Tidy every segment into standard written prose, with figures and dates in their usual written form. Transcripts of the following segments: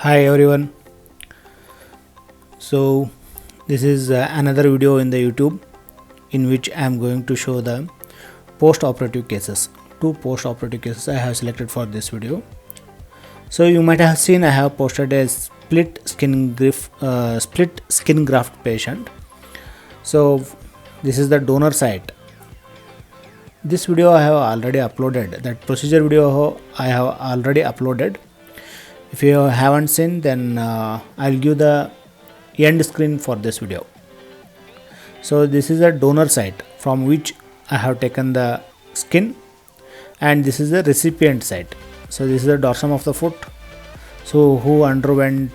Hi everyone. So this is another video in the YouTube in which I am going to show the post-operative cases. Two post-operative cases I have selected for this video. So you might have seen I have posted a split skin graft patient. So this is the donor site. This video I have already uploaded. That procedure video I have already uploaded. If you haven't seen, then I'll give the end screen for this video. So this is a donor site from which I have taken the skin, and this is the recipient site. So this is the dorsum of the foot, so who underwent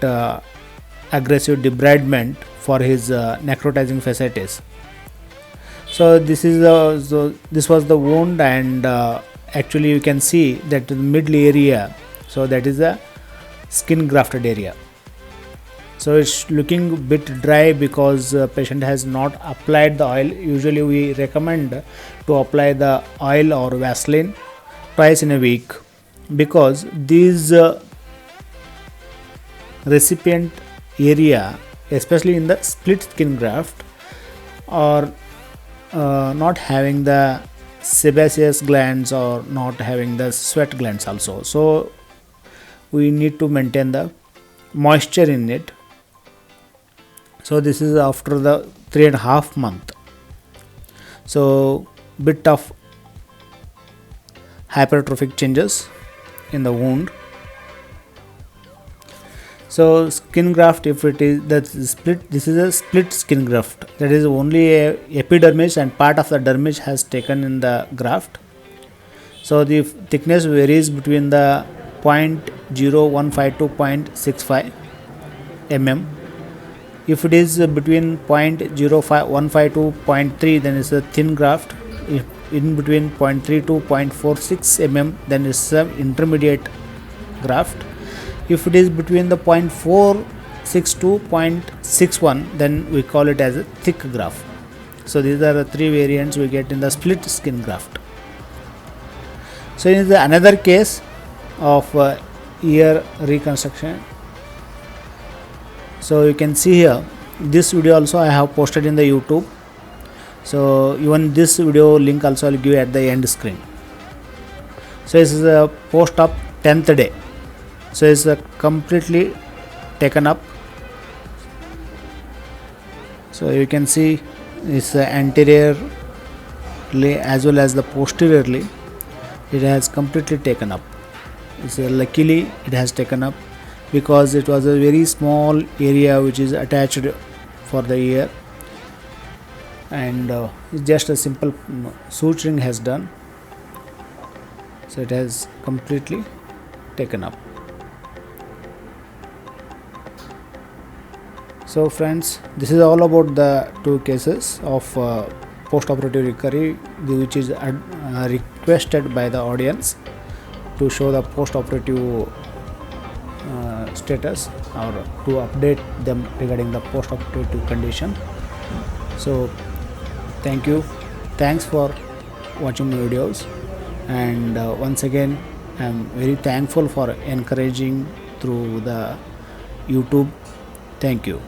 aggressive debridement for his necrotizing fasciitis. So this is this was the wound, and actually you can see that the middle area, so that is the skin grafted area. So it's looking a bit dry because patient has not applied the oil. Usually we recommend to apply the oil or Vaseline twice in a week, because these recipient area, especially in the split skin graft, are not having the sebaceous glands or not having the sweat glands also. So we need to maintain the moisture in it. So this is after the 3.5 months. So bit of hypertrophic changes in the wound. So skin graft, if it is split, this is a split skin graft. That is only a epidermis and part of the dermis has taken in the graft. So the thickness varies between the 0.015 to 0.65 mm. If it is between 0.015 to 0.3, then it's a thin graft. If in between 0.3 to 0.46 mm, then it's an intermediate graft. If it is between the 0.46 to 0.61, then we call it as a thick graft. So these are the three variants we get in the split skin graft. So in the another case of ear reconstruction, so you can see here, this video also I have posted in the YouTube. So even this video link also I'll give at the end screen. So this is a post-op 10th day. So it's completely taken up. So you can see it's anteriorly as well as the posteriorly, it has completely taken up. Luckily it has taken up because it was a very small area which is attached for the ear, and it's just a simple suturing has done. So it has completely taken up. So friends, this is all about the two cases of post-operative recovery, which is requested by the audience to show the post-operative status or to update them regarding the post-operative condition. So thanks for watching my videos, and once again I am very thankful for encouraging through the YouTube. Thank you.